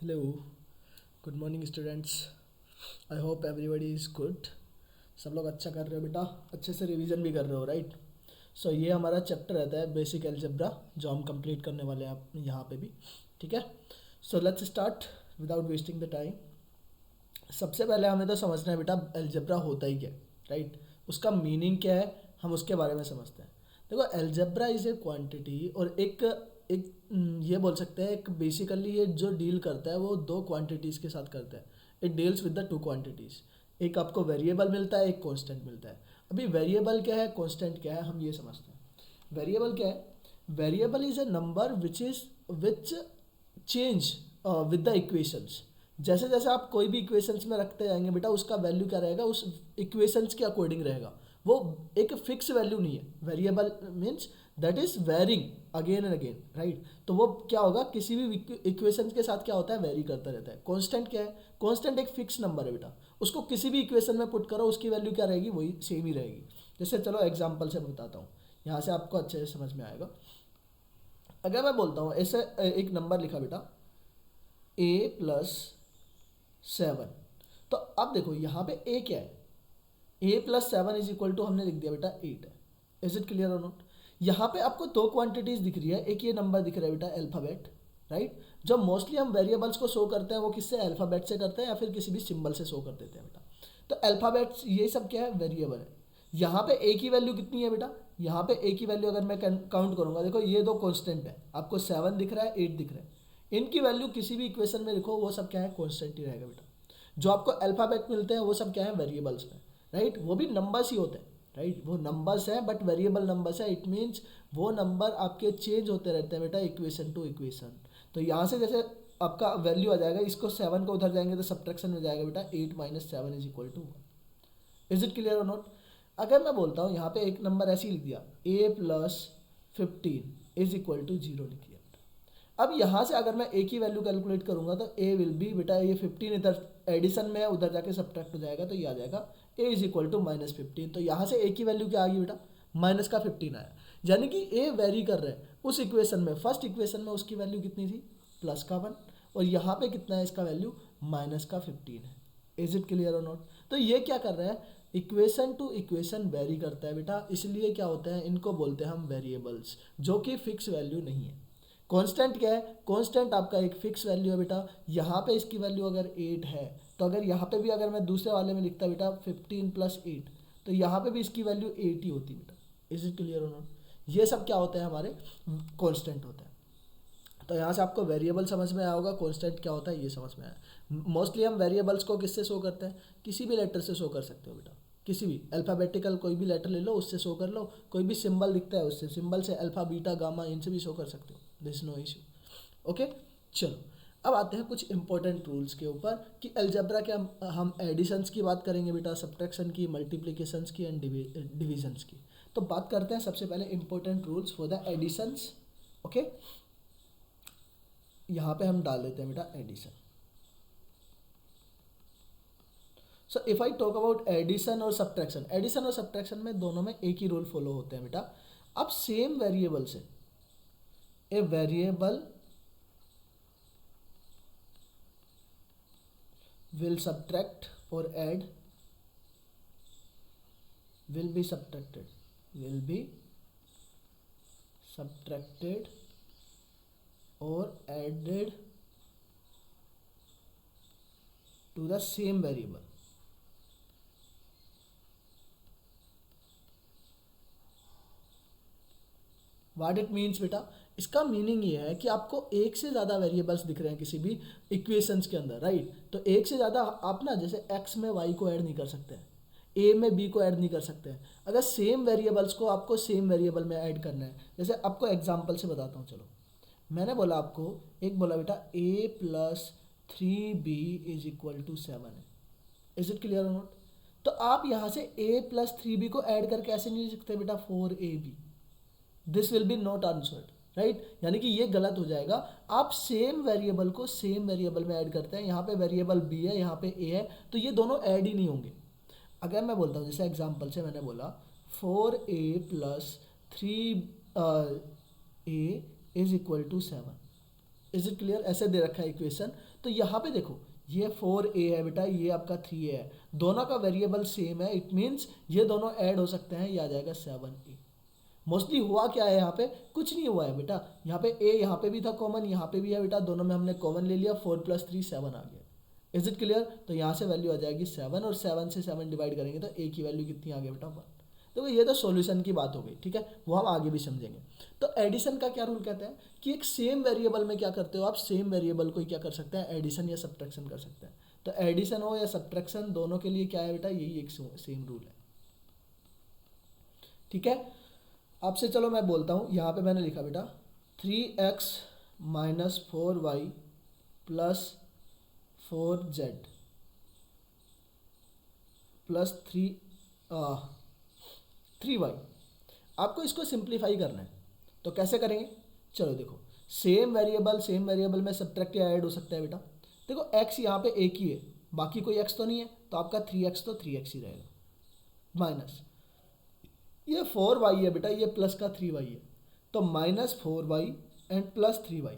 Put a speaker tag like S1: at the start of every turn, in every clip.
S1: Hello, good morning students. I hope everybody is good. सब लोग अच्छा कर रहे हो बेटा, अच्छे से रिवीजन भी कर रहे हो, राइट। सो ये हमारा चैप्टर रहता है बेसिक अलजेब्रा, जो हम कंप्लीट करने वाले हैं यहाँ पे भी, ठीक है। So let's start without wasting the time. सबसे पहले हमें तो समझना है बेटा अलजेब्रा होता ही क्या है, राइट। उसका मीनिंग क्या है, हम उसके बारे में समझते हैं। देखो, अलजेब्रा इज़ ए क्वांटिटी, और एक एक ये बोल सकते हैं, एक बेसिकली ये जो डील करता है वो दो क्वांटिटीज़ के साथ करता है। It deals with the two quantities. एक आपको वेरिएबल मिलता है, एक कांस्टेंट मिलता है। अभी वेरिएबल क्या है, कांस्टेंट क्या है, हम ये समझते हैं। वेरिएबल क्या है? Variable is a number which change with the equations. जैसे जैसे आप कोई भी इक्वेशंस में रखते जाएंगे बेटा, उसका वैल्यू क्या रहेगा, उस इक्वेशंस के अकॉर्डिंग रहेगा। वो एक फिक्स वैल्यू नहीं है। Variable means that is varying again and again, right. तो वो क्या होगा, किसी भी इक्वेशंस के साथ क्या होता है, वेरी करता रहता है। कांस्टेंट क्या है? कांस्टेंट एक फिक्स नंबर है बेटा, उसको किसी भी इक्वेशन में पुट करो, उसकी वैल्यू क्या रहेगी, वही सेम ही रहेगी। जैसे चलो एग्जाम्पल से मैं बताता हूँ, यहाँ से आपको अच्छे से समझ में आएगा। अगर मैं बोलता हूँ ऐसे, एक नंबर लिखा बेटा a+7। तो अब देखो यहाँ पे a क्या है, a+7 इज इक्वल टू, हमने लिख दिया बेटा 8 है। इज इट क्लियर और नॉट? यहाँ पे आपको दो क्वांटिटीज दिख रही है, एक ये नंबर दिख रहा है बेटा अल्फ़ाबेट, राइट। जो मोस्टली हम वेरिएबल्स को शो करते हैं वो किससे, अल्फ़ाबेट से करते हैं, या फिर किसी भी सिंबल से शो कर देते हैं बेटा। तो अल्फ़ाबेट्स ये सब क्या है, वेरिएबल है। यहाँ पे a की वैल्यू कितनी है बेटा, यहाँ पे a की वैल्यू अगर मैं काउंट करूंगा, देखो ये दो कांस्टेंट है, आपको 7 दिख रहा है, 8 दिख रहा है। इनकी वैल्यू किसी भी इक्वेशन में लिखो, वो सब क्या है, कांस्टेंट ही रहेगा बेटा। जो आपको अल्फ़ाबेट मिलते हैं वो सब क्या है, वेरिएबल्स में, राइट। वो भी नंबर्स ही होते हैं, राइट। वो नंबर्स हैं बट वेरिएबल नंबर्स है। इट मीन्स वो नंबर आपके चेंज होते रहते हैं बेटा, इक्वेशन टू इक्वेशन। तो यहाँ से जैसे आपका वैल्यू आ जाएगा, इसको 7 को उधर जाएंगे तो सब्ट्रैक्शन में जाएगा बेटा, 8 - 7 is equal to 1। Is it clear और नॉट? अगर मैं बोलता हूँ यहाँ पे एक नंबर ऐसे ही लिख दिया, a+15 इज इक्वल टू 0 लिख दिया। अब यहाँ से अगर मैं a की वैल्यू कैलकुलेट करूंगा तो a विल बी बेटा, ये 15 इधर एडिशन में है, उधर जाके सब्ट्रैक्ट हो जाएगा, तो ये आ जाएगा a इज इक्वल टू -15। तो यहाँ से a की वैल्यू क्या आ गई बेटा, -15 आया। यानी कि a वेरी कर रहा है उस इक्वेशन में। फर्स्ट इक्वेशन में उसकी वैल्यू कितनी थी, +1, और यहाँ पे कितना है इसका वैल्यू, -15 है। इज इट क्लियर और नॉट? तो ये क्या कर रहा है, इक्वेशन टू इक्वेशन वेरी करता है बेटा, इसलिए क्या होते हैं, इनको बोलते हैं हम वेरिएबल्स, जो कि फिक्स वैल्यू नहीं है। कांस्टेंट क्या है, कांस्टेंट आपका एक फिक्स वैल्यू है बेटा। यहाँ पे इसकी वैल्यू अगर 8 है, तो अगर यहाँ पे भी अगर मैं दूसरे वाले में लिखता बेटा 15+8, तो यहाँ पे भी इसकी वैल्यू 8 ही होती बेटा। इज इट क्लियर और नॉट? ये सब क्या होता है, हमारे कांस्टेंट होता है। तो यहाँ से आपको वेरिएबल समझ में आया होगा, कांस्टेंट क्या होता है ये समझ में आया। मोस्टली हम वेरिएबल्स को किससे शो करते हैं, किसी भी लेटर से शो कर सकते हो बेटा। किसी भी अल्फ़ाबेटिकल कोई भी लेटर ले लो, उससे शो कर लो। कोई भी सिंबल दिखता है, उससे सिंबल से अल्फ़ा बीटा गामा इनसे भी शो कर सकते हो, दिस नो इशू। ओके, चलो अब आते हैं कुछ इंपॉर्टेंट रूल्स के ऊपर कि अलजेब्रा के हम एडिशंस की बात करेंगे बेटा, सब्ट्रैक्शन की, मल्टीप्लिकेशंस की एंड डिविजन्स की। तो बात करते हैं सबसे पहले important rules for the additions. Okay, यहाँ पे हम डाल देते हैं बेटा addition. So if I talk about addition और सब्ट्रैक्शन, एडिशन और सब्ट्रैक्शन में दोनों में एक ही रूल फॉलो होते हैं बेटा। अब सेम वेरिएबल से a variable will subtract or add, will be subtracted, will be subtracted or added to the same variable। What it means बेटा, इसका मीनिंग ये है कि आपको एक से ज़्यादा वेरिएबल्स दिख रहे हैं किसी भी इक्वेशंस के अंदर, राइट। तो एक से ज़्यादा आप ना, जैसे x में y को ऐड नहीं कर सकते हैं, a में b को ऐड नहीं कर सकते हैं। अगर सेम वेरिएबल्स को आपको सेम वेरिएबल में ऐड करना है, जैसे आपको एग्जांपल से बताता हूँ। चलो, मैंने बोला आपको, एक बोला बेटा a+3b इज इक्वल टू 7 है। इज इट क्लियर और नॉट? तो आप यहाँ से a+3b को ऐड करके ऐसे नहीं लिख सकते बेटा 4ab, this will B not answered, right. यानी कि ये गलत हो जाएगा। आप सेम वेरिएबल को सेम वेरिएबल में ऐड करते हैं, यहाँ पे वेरिएबल b है, यहाँ पे a है, तो ये दोनों ऐड ही नहीं होंगे। अगर मैं बोलता हूँ, जैसे एग्जांपल से मैंने बोला 4a+3a is equal to 7, is it clear? ऐसे दे रखा है इक्वेशन। तो यहाँ पे देखो ये 4a है बेटा, ये आपका 3a है, दोनों का वेरिएबल सेम है, इट मीन्स ये दोनों ऐड हो सकते हैं, ये आ जाएगा 7a। मोस्टली हुआ क्या है यहाँ पे, कुछ नहीं हुआ है बेटा, यहाँ पे a यहाँ पे भी था कॉमन, यहाँ पे भी है बेटा, दोनों में हमने कॉमन ले लिया, 4 + 3 7 आ गया। Is it clear? तो यहाँ से वैल्यू आ जाएगी 7 और 7 से 7 डिवाइड करेंगे तो a की वैल्यू कितनी आ गई बेटा 1। देखो ये तो सॉल्यूशन की बात हो गई, ठीक है, वो हम आगे भी समझेंगे। तो एडिशन का क्या रूल कहता है कि एक सेम वेरिएबल में क्या करते हो आप, सेम वेरिएबल को क्या कर सकते हैं, एडिशन या सब्ट्रैक्शन कर सकते हैं। तो एडिशन हो या सब्ट्रैक्शन दोनों के लिए क्या है बेटा, यही एक सेम रूल है, ठीक है। आपसे चलो मैं बोलता हूँ, यहाँ पे मैंने लिखा बेटा 3x - 4y + 4z + 3y। आपको इसको सिंप्लीफाई करना है, तो कैसे करेंगे, चलो देखो, सेम वेरिएबल में सब्ट्रैक्ट या ऐड हो सकता है बेटा। देखो x यहाँ पे एक ही है, बाकी कोई x तो नहीं है, तो आपका 3x तो 3x ही रहेगा, माइनस ये 4y है बेटा, ये प्लस का 3y है, तो -4y एंड +3y।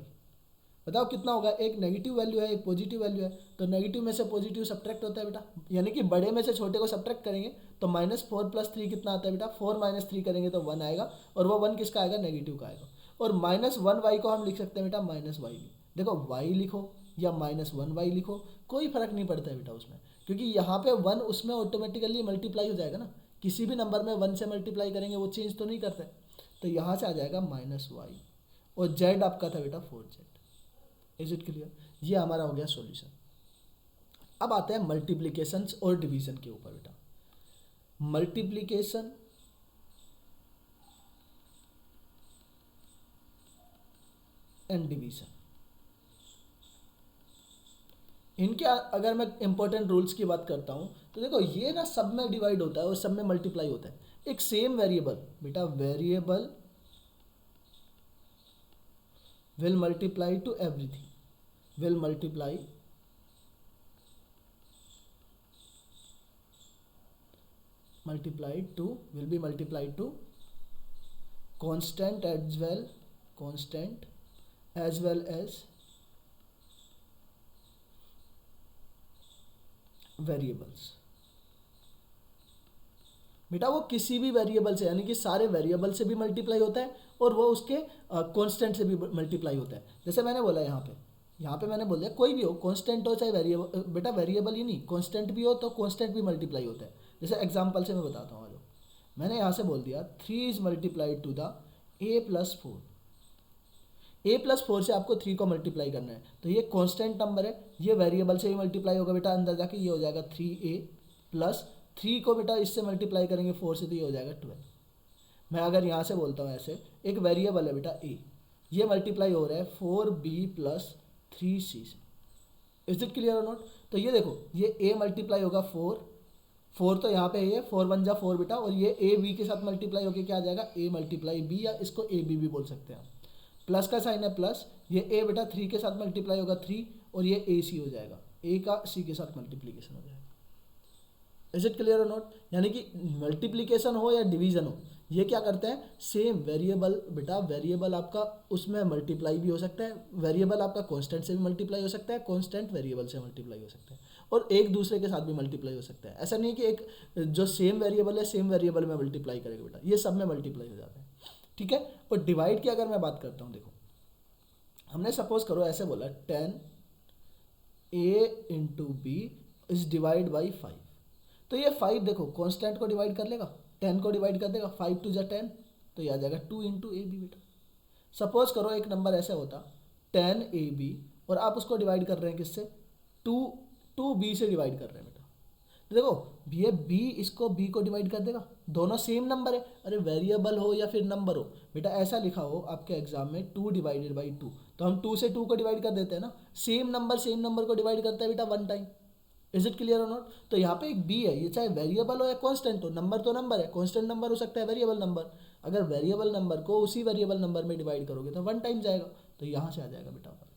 S1: बताओ कितना होगा, एक नेगेटिव वैल्यू है एक पॉजिटिव वैल्यू है, तो नेगेटिव में से पॉजिटिव सब्ट्रैक्ट होता है बेटा, यानी कि बड़े में से छोटे को सब्ट्रैक्ट करेंगे तो -4 + 3 कितना आता है बेटा, 4 - 3 करेंगे तो 1 आएगा, और वो 1 किसका आएगा, नेगेटिव का आएगा। और -1y को हम लिख सकते हैं बेटा -y भी, देखो y लिखो या -1y लिखो, कोई फर्क नहीं पड़ता है बेटा उसमें, क्योंकि यहाँ पे 1 उसमें ऑटोमेटिकली मल्टीप्लाई हो जाएगा ना, किसी भी नंबर में 1 से मल्टीप्लाई करेंगे वो चेंज तो नहीं करता है, तो यहाँ से आ जाएगा -y, और z आपका था बेटा 4z। Is it clear? ये हमारा हो गया सॉल्यूशन। अब आते हैं मल्टीप्लिकेशन और डिवीजन के ऊपर बेटा। मल्टीप्लिकेशन एंड डिवीजन, इनके अगर मैं इंपॉर्टेंट रूल्स की बात करता हूं तो देखो ये ना सब में डिवाइड होता है और सब में मल्टीप्लाई होता है। एक सेम वेरिएबल बेटा, variable will multiply to everything, will multiply will be multiplied to constant as well as variables. बेटा वो किसी भी वेरिएबल से, यानी कि सारे वेरिएबल से भी मल्टीप्लाई होता है और वो उसके कांस्टेंट से भी मल्टीप्लाई होता है। जैसे मैंने बोला यहाँ पे मैंने बोल दिया कोई भी हो, कांस्टेंट हो चाहे वेरिएबल, बेटा वेरिएबल ही नहीं कांस्टेंट भी हो तो कांस्टेंट भी मल्टीप्लाई होता है। जैसे एग्जांपल से मैं बताता हूँ, मैंने यहाँ से बोल दिया 3 is multiplied to the a + 4, a + 4 से आपको 3 को मल्टीप्लाई करना है, तो ये कांस्टेंट नंबर है, ये वेरिएबल से भी मल्टीप्लाई होगा बेटा, अंदर जाके ये हो जाएगा 3a + 3 को बेटा इससे मल्टीप्लाई करेंगे 4 से तो ये हो जाएगा 12। मैं अगर यहाँ से बोलता हूँ ऐसे, एक वेरिएबल है बेटा a, ये मल्टीप्लाई हो रहा है 4b + 3c से। इज इट क्लियर और नॉट? तो ये देखो ये a मल्टीप्लाई होगा 4 तो यहाँ पे है, 4 × 1 = 4 बेटा, और ये a b के साथ मल्टीप्लाई होकर क्या आ जाएगा, a × b, या इसको ab भी बोल सकते हैं। प्लस का साइन है प्लस, ये a बेटा 3 के साथ मल्टीप्लाई होगा 3, और ये ac हो जाएगा, a का c के साथ मल्टीप्लीकेशन हो जाएगा। इज इट क्लियर और नॉट? यानी कि मल्टीप्लीकेशन हो या डिवीजन हो, ये क्या करते हैं, सेम वेरिएबल बेटा, वेरिएबल आपका उसमें मल्टीप्लाई भी हो सकता है, वेरिएबल आपका कांस्टेंट से भी मल्टीप्लाई हो सकता है, कांस्टेंट वेरिएबल से मल्टीप्लाई हो सकता है, और एक दूसरे के साथ भी मल्टीप्लाई हो सकता है। ऐसा नहीं कि एक जो सेम वेरिएबल है सेम वेरिएबल में मल्टीप्लाई करेगा बेटा, ये सब में मल्टीप्लाई हो जाता है, ठीक है। और डिवाइड की अगर मैं बात करता हूँ, देखो हमने सपोज करो ऐसे बोला 10a × b is divide by 5, तो ये 5 देखो कांस्टेंट को डिवाइड कर लेगा, 10 को डिवाइड कर देगा, 5 × 2 = 10, तो ये आ जाएगा 2 × ab बेटा। सपोज करो एक नंबर ऐसे होता 10ab, और आप उसको डिवाइड कर रहे हैं किससे, 2b से डिवाइड कर रहे हैं बेटा, तो देखो ये b इसको b को डिवाइड कर देगा, दोनों सेम नंबर है, अरे वेरिएबल हो या फिर नंबर हो बेटा, ऐसा लिखा हो आपके एग्जाम में 2 / 2, तो हम 2 से 2 को डिवाइड कर देते हैं ना, सेम नंबर को डिवाइड करता है बेटा 1 टाइम। इज इट क्लियर और नॉट? तो यहाँ पे एक b है, ये चाहे वेरिएबल हो या कांस्टेंट हो, नंबर तो नंबर है, कांस्टेंट नंबर हो सकता है वेरिएबल नंबर, अगर वेरिएबल नंबर को उसी वेरिएबल नंबर में डिवाइड करोगे तो 1 टाइम जाएगा, तो यहाँ से आ जाएगा बेटा 1।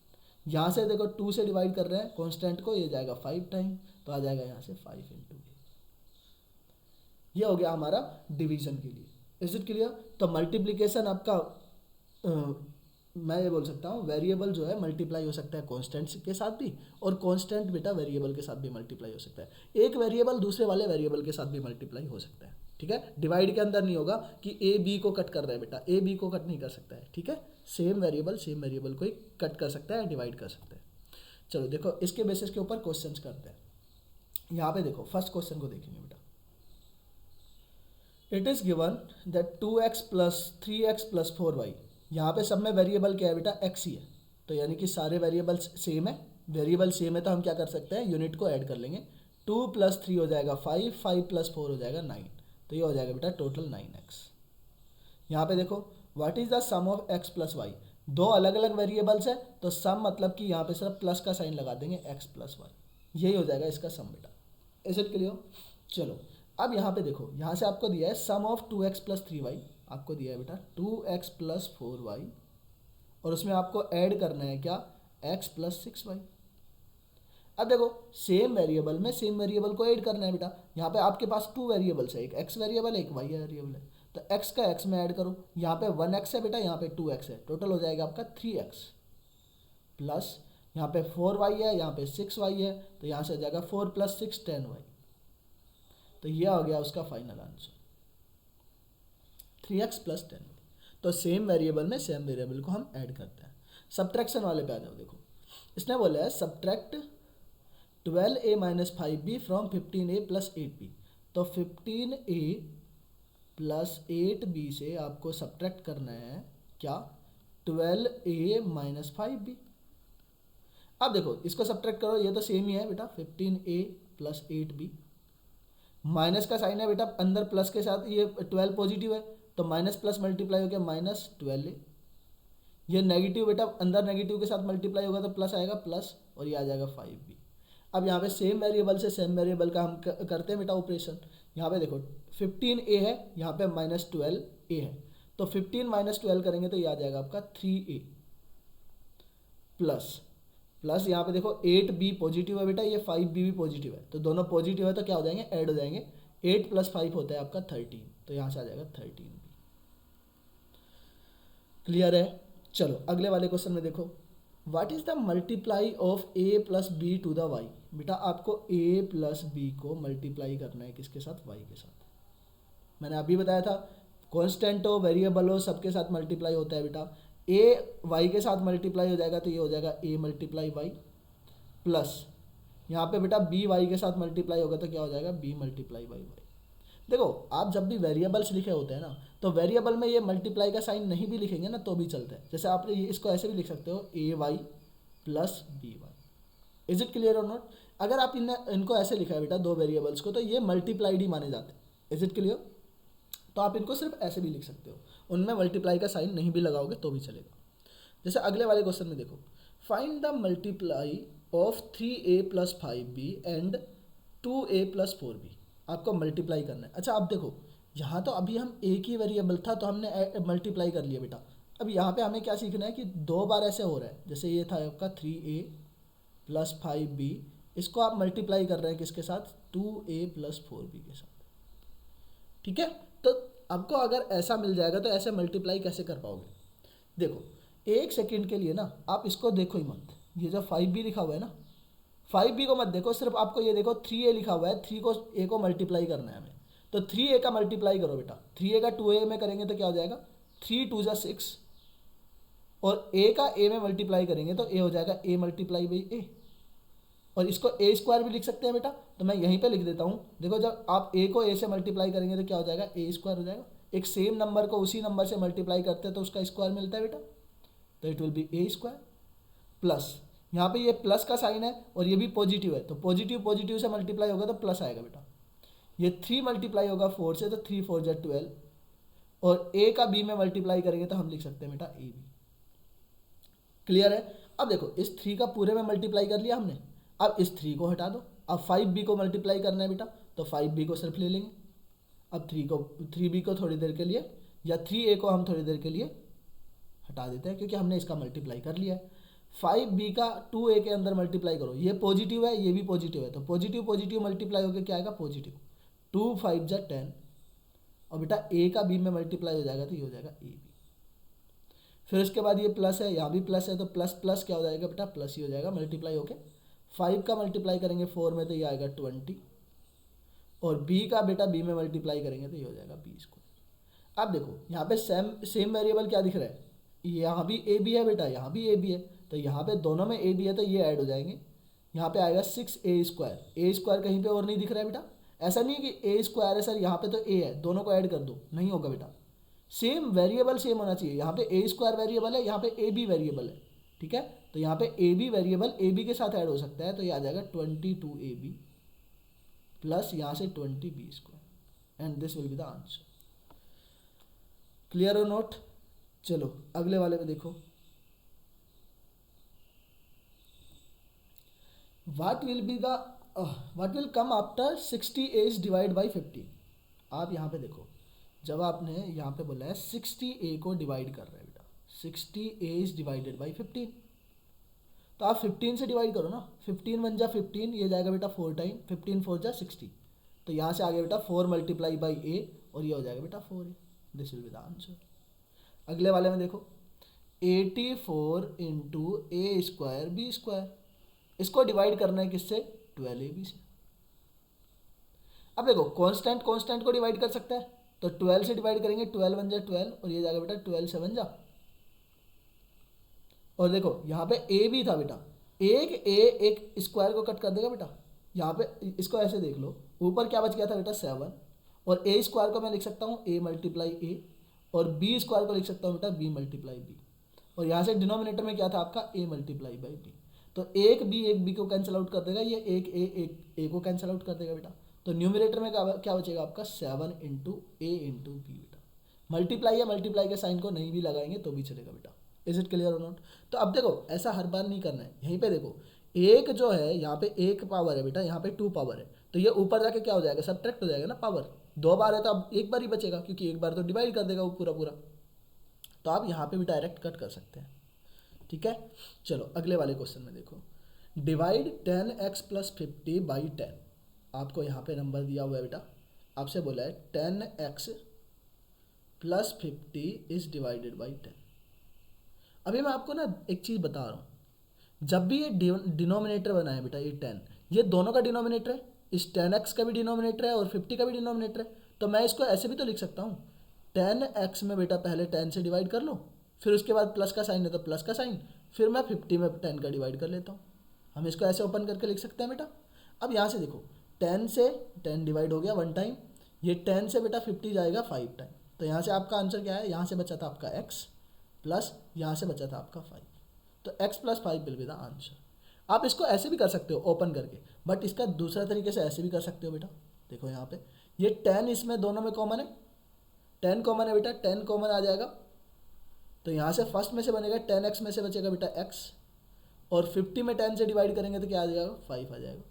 S1: यहाँ से देखो 2 से डिवाइड कर रहे हैं कांस्टेंट को, ये जाएगा 5 टाइम, तो आ जाएगा यहाँ से 5 × a। ये हो गया हमारा डिवीजन के लिए। Is it clear? तो मल्टीप्लिकेशन आपका मैं ये बोल सकता हूँ वेरिएबल जो है मल्टीप्लाई हो सकता है कांस्टेंट के साथ भी, और कांस्टेंट बेटा वेरिएबल के साथ भी मल्टीप्लाई हो सकता है। एक वेरिएबल दूसरे वाले वेरिएबल के साथ भी मल्टीप्लाई हो सकता है, ठीक है। डिवाइड के अंदर नहीं होगा कि ए बी को कट कर रहा है बेटा, ए बी को कट नहीं कर सकता है, ठीक है। सेम वेरिएबल को ही कट कर सकता है, डिवाइड कर सकता है। चलो देखो इसके बेसिस के ऊपर क्वेश्चन करते हैं। यहाँ पे देखो फर्स्ट क्वेश्चन को देखेंगे बेटा। It is given that 2x plus 3x plus 4y, यहाँ पे सब में वेरिएबल क्या है बेटा, x ही है। तो यानी कि सारे वेरिएबल्स सेम है, वेरिएबल सेम है तो हम क्या कर सकते हैं, यूनिट को ऐड कर लेंगे। 2 प्लस 3 हो जाएगा 5, 5 प्लस 4 हो जाएगा 9, तो ये हो जाएगा बेटा टोटल 9x। यहाँ पे देखो what is the sum of x plus y, दो अलग अलग वेरिएबल्स है तो सम मतलब कि यहाँ पे सिर्फ प्लस का साइन लगा देंगे, x प्लस वाई, यही हो जाएगा इसका सम बेटा। Is it clear? चलो अब यहाँ पे देखो, यहाँ से आपको दिया है सम ऑफ 2x प्लस 3y, आपको दिया है बेटा 2x प्लस 4y, और उसमें आपको ऐड करना है क्या, x प्लस 6y। अब देखो सेम वेरिएबल में सेम वेरिएबल को ऐड करना है बेटा। यहाँ पे आपके पास 2 वेरिएबल्स है, एक x वेरिएबल है, एक y वेरिएबल है, तो x का x में ऐड करो। यहाँ पे 1x है बेटा, यहाँ पे 2x है, टोटल हो जाएगा आपका 3x, प्लस यहाँ पे 4y है, यहाँ पे 6y है, तो यहाँ से हो जाएगा 4 प्लस 6 10y। तो यह हो गया उसका फाइनल आंसर 3x प्लस 10। तो सेम वेरिएबल में सेम वेरिएबल को हम ऐड करते हैं। सब्ट्रैक्शन वाले पे आ जाओ। देखो इसने बोला है subtract 12a minus 5b from 15a plus 8b। तो 15a प्लस 8b से आपको सब्ट्रैक्ट करना है क्या, 12a माइनस 5b। अब देखो इसको सब्ट्रैक्ट करो, ये तो सेम ही है बेटा, 15a प्लस 8b, माइनस का साइन है बेटा अंदर प्लस के साथ, ये 12 पॉजिटिव है तो माइनस प्लस मल्टीप्लाई हो गया माइनस 12a, ये नेगेटिव बेटा अंदर नेगेटिव के साथ मल्टीप्लाई होगा तो प्लस आएगा प्लस, और ये आ जाएगा 5b। अब यहाँ पे सेम वेरिएबल से सेम वेरिएबल का हम करते हैं बेटा ऑपरेशन। यहाँ पे देखो 15a है, यहाँ पे माइनस 12a है, तो 15 माइनस 12 करेंगे तो ये आ जाएगा आपका 3a, प्लस प्लस यहाँ पे देखो 8b पॉजिटिव है बेटा, ये 5b भी पॉजिटिव है, तो दोनों पॉजिटिव है तो क्या हो जाएंगे, ऐड हो जाएंगे। 8 प्लस 5 होता है आपका 13, तो यहाँ से आ जाएगा 13b। क्लियर है? चलो अगले वाले क्वेश्चन में देखो, what is the multiply of a plus b to the y. बेटा आपको a प्लस बी को मल्टीप्लाई करना है किसके साथ, y के साथ। मैंने अभी बताया था कांस्टेंट हो वेरिएबल हो सबके साथ मल्टीप्लाई होता है बेटा। a y के साथ मल्टीप्लाई हो जाएगा तो ये हो जाएगा a मल्टीप्लाई y, प्लस यहाँ पे बेटा b y के साथ मल्टीप्लाई होगा तो क्या हो जाएगा, b मल्टीप्लाई y। देखो आप जब भी वेरिएबल्स लिखे होते हैं ना, तो वेरिएबल में ये मल्टीप्लाई का साइन नहीं भी लिखेंगे ना तो भी चलता है। जैसे आप इसको ऐसे भी लिख सकते हो ay plus b y. Is it clear और नॉट? अगर आप इनको ऐसे लिखा है बेटा दो वेरिएबल्स को, तो ये मल्टीप्लाइड ही माने जाते हैं। Is it clear? तो आप इनको सिर्फ ऐसे भी लिख सकते हो, उनमें मल्टीप्लाई का साइन नहीं भी लगाओगे तो भी चलेगा। जैसे अगले वाले क्वेश्चन में देखो, find the multiply of 3a plus 5b and 2a plus 4b। आपको मल्टीप्लाई करना है। अच्छा अब देखो यहाँ तो अभी हम एक ही वेरिएबल था तो हमने मल्टीप्लाई कर लिया बेटा। अब यहाँ पे हमें क्या सीखना है कि दो बार ऐसे हो रहा है, जैसे ये था आपका 3a प्लस 5b, इसको आप मल्टीप्लाई कर रहे हैं किसके साथ, 2a प्लस 4b के साथ। ठीक है, तो आपको अगर ऐसा मिल जाएगा तो ऐसे मल्टीप्लाई कैसे कर पाओगे। देखो एक सेकेंड के लिए ना आप इसको देखो ही मत, ये जो 5b लिखा हुआ है ना, 5b को मत देखो, सिर्फ आपको ये देखो 3a लिखा हुआ है, 3 को a को मल्टीप्लाई करना है हमें। तो 3a का मल्टीप्लाई करो बेटा, 3a का 2a में करेंगे तो क्या हो जाएगा, 3 2 जा 6, और a का a में मल्टीप्लाई करेंगे तो a हो जाएगा a मल्टीप्लाई बाई a, और इसको a स्क्वायर भी लिख सकते हैं बेटा। तो मैं यहीं पे लिख देता हूँ, देखो जब आप a को a से मल्टीप्लाई करेंगे तो क्या हो जाएगा, a स्क्वायर हो जाएगा। एक सेम नंबर को उसी नंबर से मल्टीप्लाई करते हैं तो उसका स्क्वायर मिलता है बेटा, तो it will B a square, plus यहाँ पे ये प्लस का साइन है और ये भी पॉजिटिव है, तो पॉजिटिव पॉजिटिव से मल्टीप्लाई होगा तो प्लस आएगा बेटा। ये 3 मल्टीप्लाई होगा 4 से तो 3 4 जा 12, और a का b में मल्टीप्लाई करेंगे तो हम लिख सकते हैं बेटा a b। क्लियर है? अब देखो इस 3 का पूरे में मल्टीप्लाई कर लिया हमने, अब इस 3 को हटा दो, अब 5b को मल्टीप्लाई करना है बेटा, तो 5b को सिर्फ ले लेंगे। अब 3b को थोड़ी देर के लिए, या 3a को हम थोड़ी देर के लिए हटा देते हैं क्योंकि हमने इसका मल्टीप्लाई कर लिया है। 5b का 2a के अंदर मल्टीप्लाई करो, ये पॉजिटिव है ये भी पॉजिटिव है, तो पॉजिटिव पॉजिटिव मल्टीप्लाई होकर क्या आएगा, पॉजिटिव, 2 5 जा 10, और बेटा a का b में मल्टीप्लाई हो जाएगा तो ये हो जाएगा a b। फिर उसके बाद ये प्लस है, यहाँ भी प्लस है, तो प्लस प्लस क्या हो जाएगा बेटा, प्लस ही हो जाएगा, मल्टीप्लाई होके 5 का मल्टीप्लाई करेंगे 4 में तो ये आएगा 20, और b का बेटा b में मल्टीप्लाई करेंगे तो ये हो जाएगा b²। अब देखो यहाँ पे सेम सेम वेरिएबल क्या दिख रहा है, यहाँ भी ए बी है बेटा, यहाँ भी ए बी है, तो यहाँ पे दोनों में ए बी है तो ये ऐड हो जाएंगे। यहाँ पे आएगा 6a², a² कहीं पे और नहीं दिख रहा है बेटा, ऐसा नहीं है कि a² है सर यहाँ पे तो a है, दोनों को ऐड कर दो, नहीं होगा बेटा, सेम वेरिएबल सेम होना चाहिए। यहाँ पे a² वेरिएबल है, यहाँ पे ए बी वेरिएबल है, ठीक है, तो यहाँ पे a b variable a b के साथ ऐड हो सकता है, तो ये आ जाएगा 22ab प्लस यहाँ से 20b², and this will be the answer. Clear और नोट। चलो अगले वाले में देखो, what will come after 60a divide by 15। आप यहाँ पे देखो, जब आपने यहाँ पे बोला है 60a को डिवाइड कर रहे हैं बेटा, 60a डिवाइडेड बाई 15, तो आप 15 से डिवाइड करो ना, 15 1 जा 15, ये जाएगा बेटा 4 टाइम, 15 4 जा 60, तो यहाँ से आ गया बेटा 4 मल्टीप्लाई बाई a, और ये हो जाएगा बेटा 4a। This will be the answer. अगले वाले में देखो, 84 इंटू a² b², इसको डिवाइड करना है किससे, 12ab से। अब देखो कांस्टेंट कांस्टेंट को डिवाइड कर सकता है, तो 12 से डिवाइड करेंगे, 12 1 जा 12, और ये जाएगा बेटा 12 7 जा, और देखो यहाँ पे ए भी था बेटा, एक स्क्वायर को कट कर देगा बेटा, यहाँ पे इसको ऐसे देख लो, ऊपर क्या बच गया था बेटा 7, और a² को मैं लिख सकता हूँ a मल्टीप्लाई a, और b² को लिख सकता हूँ बेटा b मल्टीप्लाई b, और यहाँ से डिनोमिनेटर में क्या था आपका a मल्टीप्लाई बाई b, तो एक b को कैंसिल आउट कर देगा, ये एक a को कैंसिल आउट कर देगा बेटा, तो न्यूमिनेटर में क्या बचेगा आपका 7 इंटू a इंटू b बेटा। मल्टीप्लाई या मल्टीप्लाई के साइन को नहीं भी लगाएंगे तो भी चलेगा बेटा। इज इट क्लियर और नॉट। तो अब देखो ऐसा हर बार नहीं करना है, यहीं पे देखो एक जो है यहाँ पे एक पावर है बेटा, यहाँ पे 2 पावर है, तो ये ऊपर जाके क्या हो जाएगा, सब्ट्रैक्ट हो जाएगा ना, पावर 2 बार है तो अब एक बार ही बचेगा, क्योंकि एक बार तो डिवाइड कर देगा वो पूरा पूरा, तो आप यहाँ पे भी डायरेक्ट कट कर सकते हैं, ठीक है। चलो अगले वाले क्वेश्चन में देखो, डिवाइड 10x प्लस 50 बाई 10। आपको यहाँ पे नंबर दिया हुआ है बेटा, आपसे बोला है 10x plus 50 is divided by 10। अभी मैं आपको ना एक चीज़ बता रहा हूँ, जब भी ये डिनोमिनेटर बना है बेटा, ये 10, ये दोनों का डिनोमिनेटर है, इस 10x का भी डिनोमिनेटर है और 50 का भी डिनोमिनेटर है, तो मैं इसको ऐसे भी तो लिख सकता हूँ, 10x में बेटा पहले 10 से डिवाइड कर लो, फिर उसके बाद प्लस का साइन है तो प्लस का साइन, फिर मैं 50 में 10 का डिवाइड कर लेता हूँ। हम इसको ऐसे ओपन करके लिख सकते हैं बेटा। अब यहाँ से देखो 10 से 10 डिवाइड हो गया 1 टाइम, ये 10 से बेटा 50 जाएगा 5 टाइम, तो यहाँ से आपका आंसर क्या है, यहाँ से बचा था आपका x प्लस यहाँ से बचा था आपका 5, तो x plus 5 will be the answer. आप इसको ऐसे भी कर सकते हो ओपन करके, बट इसका दूसरा तरीके से ऐसे भी कर सकते हो बेटा। देखो यहाँ पे ये 10 इसमें दोनों में कॉमन है, 10 कॉमन है बेटा, 10 कॉमन आ जाएगा, तो यहाँ से फर्स्ट में से बनेगा 10x में से बचेगा बेटा x, और 50 में 10 से डिवाइड करेंगे तो क्या आ जाएगा 5 आ जाएगा,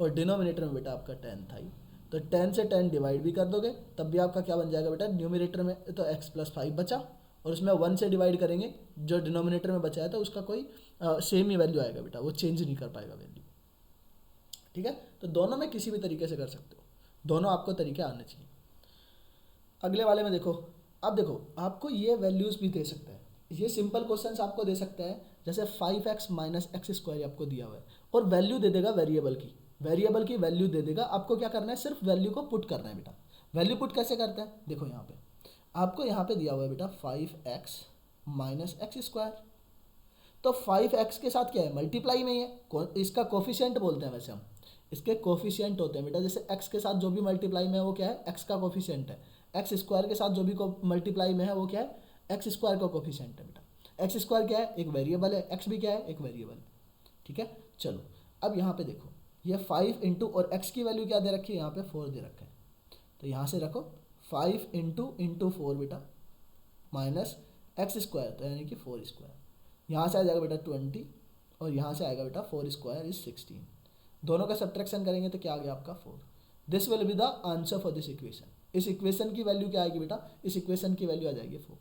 S1: और डिनोमिनेटर में बेटा आपका 10 था ही, तो 10 से 10 डिवाइड भी कर दोगे तब भी आपका क्या बन जाएगा बेटा, न्यूमिनेटर में तो x प्लस 5 बचा, और उसमें 1 से डिवाइड करेंगे, जो डिनोमिनेटर में बचा है तो उसका कोई सेम ही वैल्यू आएगा बेटा, वो चेंज नहीं कर पाएगा वैल्यू, ठीक है। तो दोनों में किसी भी तरीके से कर सकते हो, दोनों आपको तरीके आने चाहिए। अगले वाले में देखो, अब देखो आपको ये वैल्यूज़ भी दे सकता है, ये सिंपल क्वेश्चंस आपको दे सकता है, जैसे 5x माइनस x² आपको दिया हुआ है, और वैल्यू दे देगा वेरिएबल की वैल्यू दे देगा, आपको क्या करना है, सिर्फ वैल्यू को पुट करना है बेटा। वैल्यू पुट कैसे करते हैं, देखो यहाँ पे आपको यहाँ पे दिया हुआ है बेटा 5x माइनस x², तो 5x के साथ क्या है, मल्टीप्लाई में ही है, इसका कोफिशिएंट बोलते हैं वैसे हम, इसके कोफिशिएंट होते हैं बेटा, जैसे x के साथ जो भी मल्टीप्लाई में है वो क्या है, x का कोफिशिएंट है, x² के साथ जो भी मल्टीप्लाई में है वो क्या है, x² का कोफिशिएंट है बेटा। x² क्या है, एक वेरिएबल है, x भी क्या है, एक वेरिएबल है, ठीक है। चलो अब यहाँ पे देखो, ये 5 इंटू, और x की वैल्यू क्या दे रखी है, यहाँ पे 4 दे रखा है, तो यहाँ से रखो 5 इंटू 4 बेटा माइनस x², तो यानी कि 4², यहाँ से आ जाएगा बेटा 20, और यहाँ से आएगा बेटा 4² इज 16, दोनों का सब्ट्रैक्शन करेंगे तो क्या आ गया आपका 4। This will be the answer for this equation. इस इक्वेशन की वैल्यू क्या आएगी बेटा, इस इक्वेशन की वैल्यू आ जाएगी 4,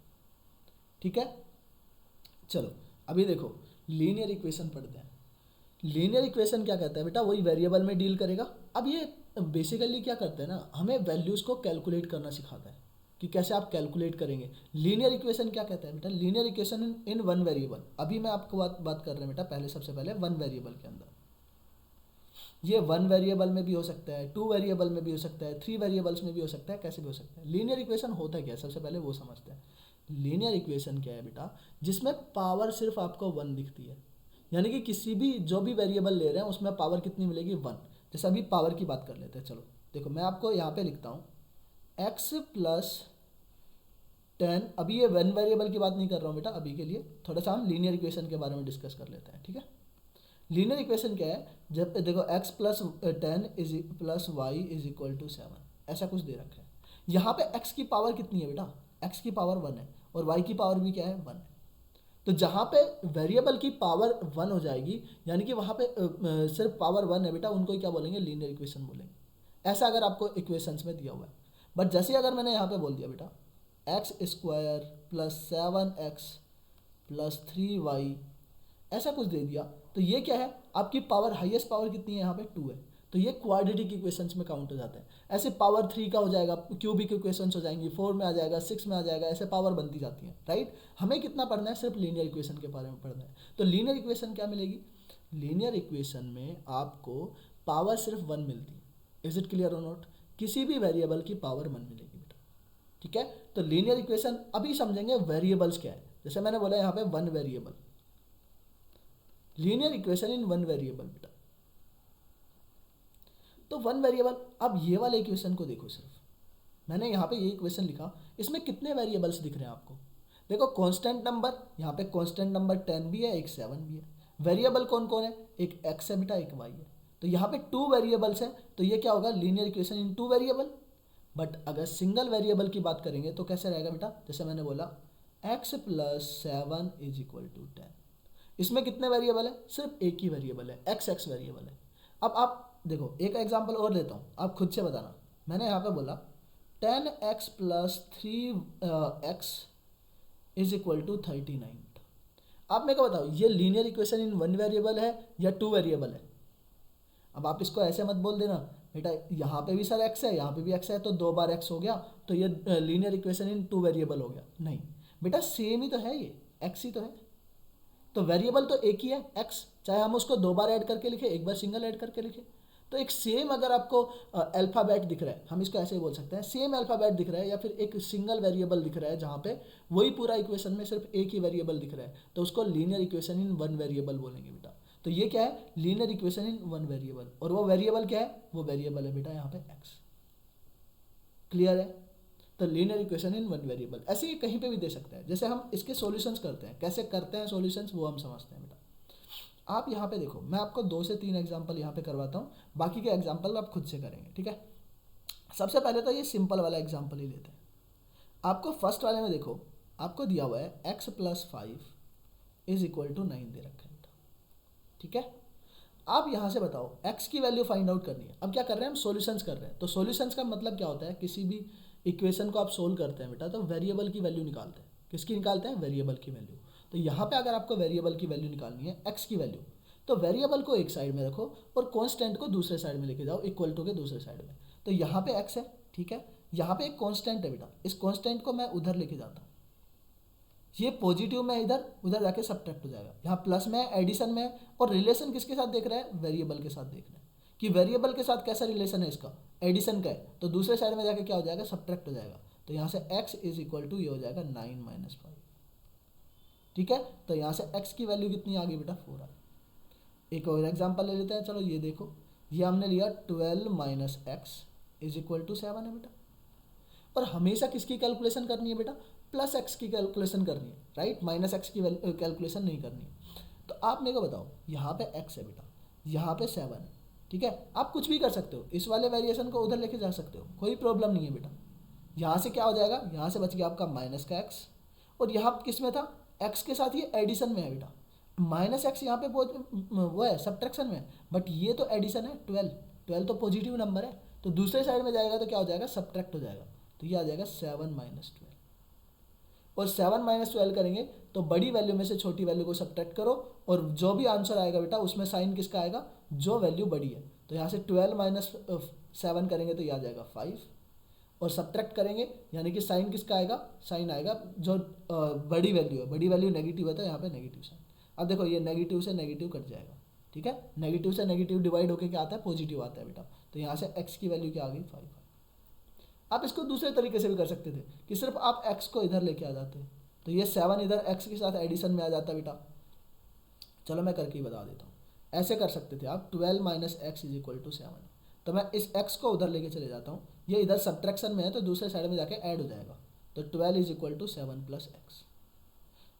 S1: ठीक है। चलो अभी देखो लीनियर इक्वेशन पढ़ते हैं। लीनियर इक्वेशन क्या कहता है बेटा, वही वेरिएबल में डील करेगा। अब ये बेसिकली क्या करते हैं ना, हमें वैल्यूज़ को कैलकुलेट करना सिखाता है। कि कैसे आप कैलकुलेट करेंगे। लीनियर इक्वेशन क्या कहता है बेटा, linear equation in one variable. अभी मैं आपको बात कर रहे हैं बेटा पहले, सबसे पहले वन वेरिएबल के अंदर। ये वन वेरिएबल में भी हो सकता है, टू वेरिएबल में भी हो सकता है, थ्री वेरिएबल्स में भी हो सकता है, कैसे भी हो सकता है। लीनियर इक्वेशन होता क्या है, सबसे पहले वो समझते हैं। लीनियर इक्वेशन क्या है बेटा, जिसमें पावर सिर्फ आपको वन दिखती है, यानी कि किसी भी जो भी वेरिएबल ले रहे हैं उसमें पावर कितनी मिलेगी, वन। जैसे अभी पावर की बात कर लेते हैं, चलो देखो मैं आपको यहाँ पे लिखता हूँ x प्लस 10। अभी ये वन वेरिएबल की बात नहीं कर रहा हूँ बेटा, अभी के लिए थोड़ा सा हम लीनियर इक्वेशन के बारे में डिस्कस कर लेते हैं, ठीक है। लीनियर इक्वेशन क्या है, जब देखो x plus 10 is plus Y is equal to 7, ऐसा कुछ दे रखा है। यहाँ पे x की पावर कितनी है बेटा, x की पावर 1 है और y की पावर भी क्या है, 1 है। तो जहाँ पे वेरिएबल की पावर 1 हो जाएगी, यानी कि वहाँ पे सिर्फ पावर 1 है बेटा, उनको ही क्या बोलेंगे, लीनियर इक्वेशन बोलेंगे। ऐसा अगर आपको इक्वेशंस में दिया हुआ है। बट जैसे अगर मैंने यहाँ पे बोल दिया बेटा x square plus 7x plus 3y, ऐसा कुछ दे दिया, तो ये क्या है, आपकी पावर, हाईएस्ट पावर कितनी है यहाँ पे, 2 है। तो ये क्वाड्रेटिक इक्वेशंस में काउंट हो जाता है। ऐसे पावर 3 का हो जाएगा, क्यूबिक इक्वेशंस हो जाएंगी, 4 में आ जाएगा, 6 में आ जाएगा, ऐसे पावर बनती जाती है, राइट। हमें कितना पढ़ना है, सिर्फ लीनियर इक्वेशन के बारे में पढ़ना है। तो लीनियर इक्वेशन क्या मिलेगी, लीनियर इक्वेशन में आपको पावर सिर्फ 1 मिलती है। इज इट क्लियर और नॉट, किसी भी वेरिएबल की पावर 1 मिलेगी बेटा, ठीक है। तो लीनियर इक्वेशन अभी समझेंगे वेरिएबल्स क्या है। जैसे मैंने बोला यहाँ पे one variable, linear equation in one variable बेटा। तो वन वेरिएबल, अब ये वाले इक्वेशन को देखो, सिर्फ मैंने यहाँ पे ये इक्वेशन लिखा, इसमें कितने वेरिएबल्स दिख रहे हैं आपको, देखो कांस्टेंट नंबर, यहाँ पे कांस्टेंट नंबर 10 भी है, एक 7 भी है। वेरिएबल कौन कौन है, एक x है बेटा, एक y है। तो यहाँ पे 2 वेरिएबल्स है, तो ये क्या होगा, linear equation in 2 variable. But अगर सिंगल वेरिएबल की बात करेंगे तो कैसे रहेगा बेटा, जैसे मैंने बोला x plus 7 is equal to 10। इसमें कितने वेरिएबल है, सिर्फ एक ही वेरिएबल है, x वेरिएबल है। अब आप देखो एक एग्जांपल और देता हूँ, आप खुद से बताना। मैंने यहाँ पे बोला 10x plus 3x is equal to 39। आप मेरे को बताओ, ये linear equation in one variable है या 2 वेरिएबल है। अब आप इसको ऐसे मत बोल देना बेटा, यहाँ पे भी सर x है, यहाँ पे भी x है, तो 2 बार x हो गया, तो ये लीनियर इक्वेशन इन 2 वेरिएबल हो गया। नहीं बेटा, सेम ही तो है, ये x ही तो है। तो वेरिएबल तो एक ही है x, चाहे हम उसको 2 बार ऐड करके लिखे, एक बार सिंगल ऐड करके लिखे। तो एक सेम, अगर आपको अल्फ़ाबेट दिख रहा है, हम इसको ऐसे ही बोल सकते हैं, सेम अल्फ़ाबेट दिख रहा है, या फिर एक सिंगल वेरिएबल दिख रहा है जहाँ पे वही पूरा इक्वेशन में सिर्फ एक ही वेरिएबल दिख रहा है, तो उसको linear equation in one variable बोलेंगे बेटा। तो ये क्या है, linear equation in one variable. और वो वेरिएबल क्या है, वो वेरिएबल है बेटा यहाँ पे x। क्लियर है। तो linear equation in one variable ऐसे ही कहीं पे भी दे सकता है। जैसे हम इसके सॉल्यूशंस करते हैं, कैसे करते हैं सॉल्यूशंस, वो हम समझते हैं बेटा। आप यहाँ पे देखो, मैं आपको 2 से 3 एग्जांपल यहाँ पे करवाता हूँ, बाकी के एग्जांपल आप खुद से करेंगे, ठीक है। सबसे पहले तो ये सिंपल वाला एग्जांपल ही लेते हैं। आपको फर्स्ट वाले में देखो, आपको दिया हुआ है x plus 5 is equal to 9 दे रखा है बेटा, ठीक है। आप यहाँ से बताओ x की वैल्यू फाइंड आउट करनी है। अब क्या कर रहे हैं, हम सॉल्यूशंस कर रहे हैं। तो सॉल्यूशंस का मतलब क्या होता है, किसी भी इक्वेशन को आप सोल्व करते हैं बेटा, तो वेरिएबल की वैल्यू निकालते हैं। किसकी निकालते हैं, वेरिएबल की वैल्यू। तो यहाँ पे अगर आपको वेरिएबल की वैल्यू निकालनी है, x की वैल्यू, तो वेरिएबल को एक साइड में रखो और कांस्टेंट को दूसरे साइड में लेके जाओ, इक्वल टू के दूसरे साइड में। तो यहाँ पे x है, ठीक है, यहाँ पे एक कांस्टेंट है बेटा, इस कांस्टेंट को मैं उधर लेके जाता हूँ, ये पॉजिटिव में इधर, उधर जाके सब्ट्रैक्ट हो जाएगा। यहाँ प्लस में एडिशन में, और रिलेशन किसके साथ देख रहा है, वेरिएबल के साथ देख रहा है, कि वेरिएबल के साथ कैसा रिलेशन है इसका, एडिशन का है। तो दूसरे साइड में जाके क्या हो जाएगा, सब्ट्रैक्ट हो जाएगा। तो यहाँ से x इज इक्वल टू ये हो जाएगा 9 माइनस 5, ठीक है। तो यहाँ से x की वैल्यू कितनी आ गई बेटा, 4 आ गई। एक और एग्जांपल ले लेते हैं, चलो ये देखो, ये हमने लिया 12 minus x is equal to 7 है बेटा। और हमेशा किसकी कैलकुलेशन करनी है बेटा, प्लस एक्स की कैलकुलेशन करनी है, राइट, माइनस एक्स की कैलकुलेशन नहीं करनी है। तो आप मेरे को बताओ, यहाँ पे x है बेटा, यहाँ पे 7 है, ठीक है। आप कुछ भी कर सकते हो, इस वाले वेरिएशन को उधर लेके जा सकते हो, कोई प्रॉब्लम नहीं है बेटा। यहाँ से क्या हो जाएगा, यहाँ से बच गया आपका माइनस का x, और यहाँ किस में था, x के साथ ये एडिशन में है बेटा। माइनस एक्स यहाँ पे वो है सब्ट्रैक्शन में, बट ये तो एडिशन है, 12 तो पॉजिटिव नंबर है, तो दूसरे साइड में जाएगा तो क्या हो जाएगा, सब्ट्रैक्ट हो जाएगा। तो ये आ जाएगा 7 माइनस 12, और 7 माइनस 12 करेंगे तो बड़ी वैल्यू में से छोटी वैल्यू को सब्ट्रैक्ट करो, और जो भी आंसर आएगा बेटा उसमें साइन किसका आएगा, जो वैल्यू बड़ी है। तो यहाँ से 12 माइनस 7 करेंगे तो ये आ जाएगा 5, और सब्ट्रैक्ट करेंगे, यानी कि साइन किसका आएगा, साइन आएगा जो बड़ी वैल्यू है, बड़ी वैल्यू नेगेटिव है तो यहाँ पे नेगेटिव साइन। अब देखो ये नेगेटिव से नेगेटिव कट जाएगा, ठीक है, नेगेटिव से नेगेटिव डिवाइड होकर क्या आता है, पॉजिटिव आता है बेटा। तो यहाँ से एक्स की वैल्यू क्या आ गई, 5। आप इसको दूसरे तरीके से भी कर सकते थे कि सिर्फ आप एक्स को इधर लेके आ जाते, तो ये 7 इधर एक्स के साथ एडिशन में आ जाता बेटा। चलो मैं करके ही बता देता हूँ, ऐसे कर सकते थे आप, 12 minus x is equal to 7। तो मैं इस x को उधर लेके चले जाता हूँ, ये इधर सब्ट्रैक्शन में है तो दूसरे साइड में जाके ऐड हो जाएगा। तो 12 is equal to 7 plus x,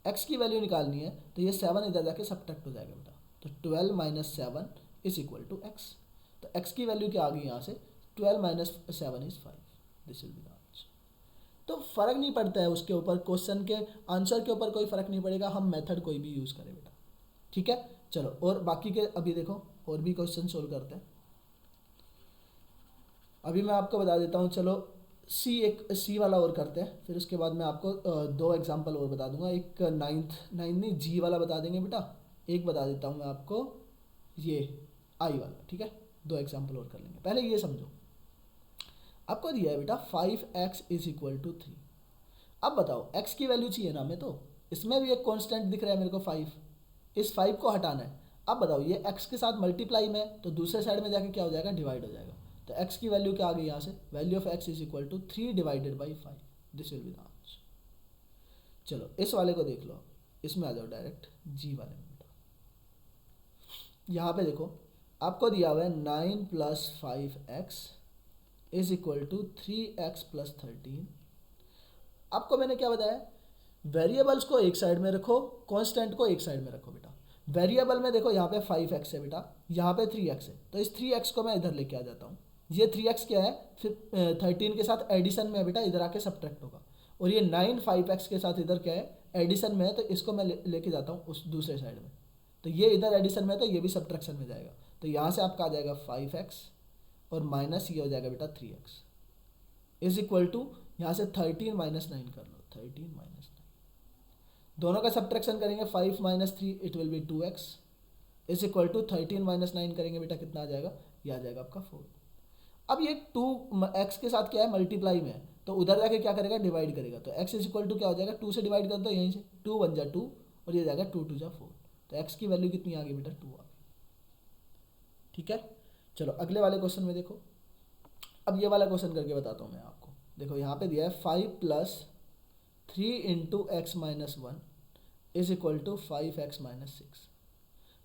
S1: x की वैल्यू निकालनी है तो ये 7 इधर जाके सब्ट्रैक्ट हो जाएगा बेटा। तो 12 minus 7 is equal to x. तो x की वैल्यू क्या आ गई यहाँ से, 12 minus 7 is 5। This will be the answer. तो फर्क नहीं पड़ता है उसके ऊपर, क्वेश्चन के आंसर के ऊपर कोई फर्क नहीं पड़ेगा, हम मेथड कोई भी यूज़ करें बेटा, ठीक है। चलो और बाकी के अभी देखो और भी क्वेश्चन सोल्व करते हैं। अभी मैं आपको बता देता हूँ, चलो एक सी वाला और करते हैं, फिर उसके बाद मैं आपको 2 एग्जांपल और बता दूंगा। एक नाइन्थ नहीं जी वाला बता देंगे बेटा, एक बता देता हूँ मैं आपको ये आई वाला, ठीक है। 2 एग्जांपल और कर लेंगे। पहले ये समझो, आपको दिया है बेटा 5x इज इक्वल टू 3। अब बताओ x की वैल्यू चाहिए ना हमें, तो इसमें भी एक कांस्टेंट दिख रहा है मेरे को 5, इस 5 को हटाना है। अब बताओ ये x के साथ मल्टीप्लाई में, तो दूसरे साइड में जाके क्या हो जाएगा, डिवाइड हो जाएगा। तो x की वैल्यू क्या आ गई यहाँ से, value of x is equal to 3 divided by 5। This will be the answer. चलो इस वाले को देख लो, इसमें आ जाओ डायरेक्ट जी वाले में बेटा। यहाँ पे देखो आपको दिया हुआ है 9 plus 5x is equal to 3x plus 13। आपको मैंने क्या बताया, वेरिएबल्स को एक साइड में रखो, कांस्टेंट को एक साइड में रखो बेटा। वेरिएबल में देखो यहाँ पे 5x है बेटा, यहाँ पे 3x है, तो इस 3x को मैं इधर लेके आ जाता हूँ। ये 3x क्या है, फिर 13 के साथ एडिशन में है बेटा, इधर आके सब्ट्रैक्ट होगा। और ये 9 5x के साथ इधर क्या है, एडिशन में है, तो इसको मैं लेके जाता हूँ उस दूसरे साइड में। तो ये इधर एडिशन में है तो ये भी सब्ट्रैक्शन में जाएगा। तो यहाँ से आपका आ जाएगा 5x और माइनस ये हो जाएगा बेटा 3x इज इक्वल टू, यहाँ से 13 माइनस 9 कर लो, 13 माइनस 9, दोनों का सब्ट्रैक्शन करेंगे, 5 minus 3 it will be 2x is equal to 13 minus 9 करेंगे बेटा, कितना आ जाएगा, ये आ जाएगा आपका 4। अब ये 2x के साथ क्या है, मल्टीप्लाई में है, तो उधर जाके क्या करेगा, डिवाइड करेगा। तो x इज इक्वल टू क्या हो जाएगा, 2 से डिवाइड कर दो, यहीं से 2 1 जा 2 और ये जाएगा 2 2 जा 4। तो x की वैल्यू कितनी आ गई बेटा, 2 आ गई, ठीक है। चलो अगले वाले क्वेश्चन में देखो, अब ये वाला क्वेश्चन करके बताता हूँ मैं आपको। देखो यहाँ पे दिया है 5 plus 3 into x minus 1 is equal to 5x minus 6।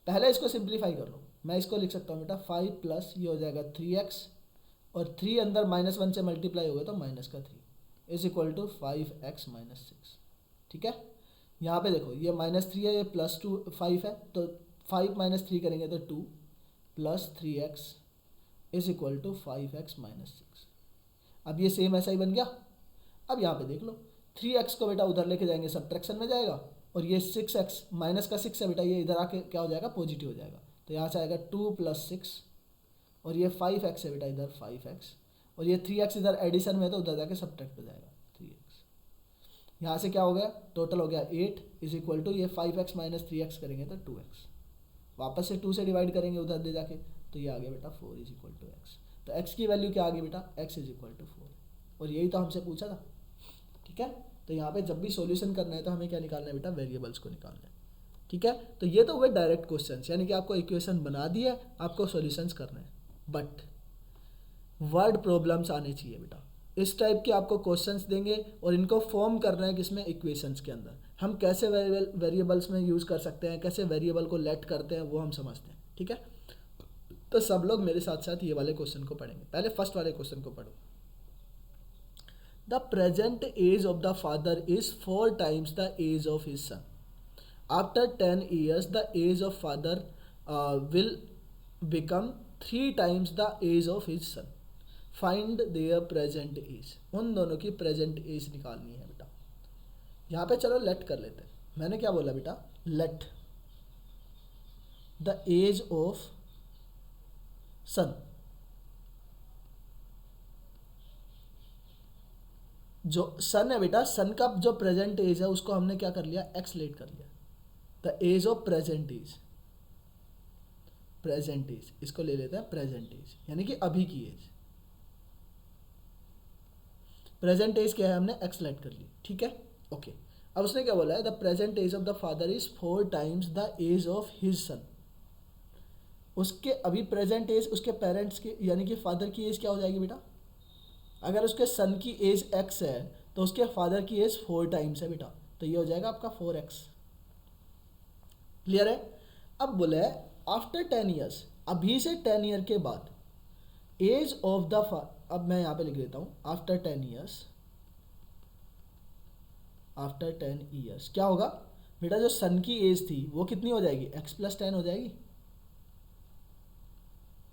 S1: पहले इसको सिंप्लीफाई कर लो, मैं इसको लिख सकता हूँ बेटा 5 प्लस ये हो जाएगा 3x और 3 अंदर माइनस 1 से मल्टीप्लाई हो गया तो माइनस का 3 is equal to 5x minus 6, ठीक है। यहाँ पे देखो ये माइनस 3 है, ये प्लस 5 है, तो 5 माइनस 3 करेंगे तो 2 plus 3x is equal to 5x minus 6। अब ये सेम ऐसा ही बन गया। अब यहाँ पे देख लो 3x को बेटा उधर लेके जाएंगे, सब्ट्रैक्शन में जाएगा, और ये 6x माइनस का 6 है बेटा, ये इधर आके क्या हो जाएगा, पॉजिटिव हो जाएगा। तो यहाँ से आएगा 2 प्लस 6 और ये 5x है बेटा, इधर 5x और ये 3x इधर एडिशन में है तो उधर जाके सब्ट्रैक्ट हो जाएगा 3x। यहाँ से क्या हो गया, टोटल हो गया 8 इज इक्वल टू ये 5x माइनस 3x करेंगे तो 2x, वापस से 2 से डिवाइड करेंगे उधर ले जाके, तो ये आ गया बेटा 4 इज इक्वल टू एक्स। तो x की वैल्यू क्या आ गई बेटा, x इज इक्वल टू 4, और यही तो हमसे पूछा था, ठीक है। तो यहाँ पे जब भी सॉल्यूशन करना है तो हमें क्या निकालना है बेटा, वेरिएबल्स को निकालना है, ठीक है। तो ये तो हुए डायरेक्ट क्वेश्चंस, यानी कि आपको इक्वेशन बना दी है, आपको सॉल्यूशंस करना है, बट वर्ड प्रॉब्लम्स आने चाहिए बेटा। इस टाइप के आपको क्वेश्चंस देंगे और इनको फॉर्म करना है किसमें, इक्वेशंस के अंदर। हम कैसे वेरिएबल्स में यूज़ कर सकते हैं, कैसे वेरिएबल को लेट करते हैं, वो हम समझते हैं, ठीक है। तो सब लोग मेरे साथ साथ ये वाले क्वेश्चन को पढ़ेंगे। पहले फर्स्ट वाले क्वेश्चन को पढ़ो। The present age of the father is 4 times the age of his son. After 10 years the age of father will become 3 times the age of his son. Find their present age. उन दोनों की present as निकालनी है बेटा। यहाँ पे चलो late कर लेते हैं। मैंने क्या बोला बेटा, लेट द एज ऑफ सन, जो सन है बेटा, सन का जो प्रेजेंट एज है उसको हमने क्या कर लिया, एक्स लेट कर लिया। The age of present age, present age इसको ले लेते हैं प्रेजेंट एज, यानी कि अभी की एज। प्रेजेंट एज क्या है, हमने एक्स लेट कर ली, ठीक है, ओके। अब उसने क्या बोला है, the present age of the father is 4 times the age of his son. उसके अभी प्रेजेंट एज उसके पेरेंट्स की यानी कि फादर की एज क्या हो जाएगी बेटा, अगर उसके सन की एज एक्स है तो उसके फादर की एज 4 टाइम्स है बेटा, तो ये हो जाएगा आपका 4x। क्लियर है। अब बोले आफ्टर 10 ईयर्स, अभी से 10 ईयर के बाद एज ऑफ द अब मैं यहाँ पे लिख देता हूँ आफ्टर 10 ईयर्स, आफ्टर 10 ईयर्स क्या होगा बेटा, जो सन की एज थी वो कितनी हो जाएगी, x+10 हो जाएगी।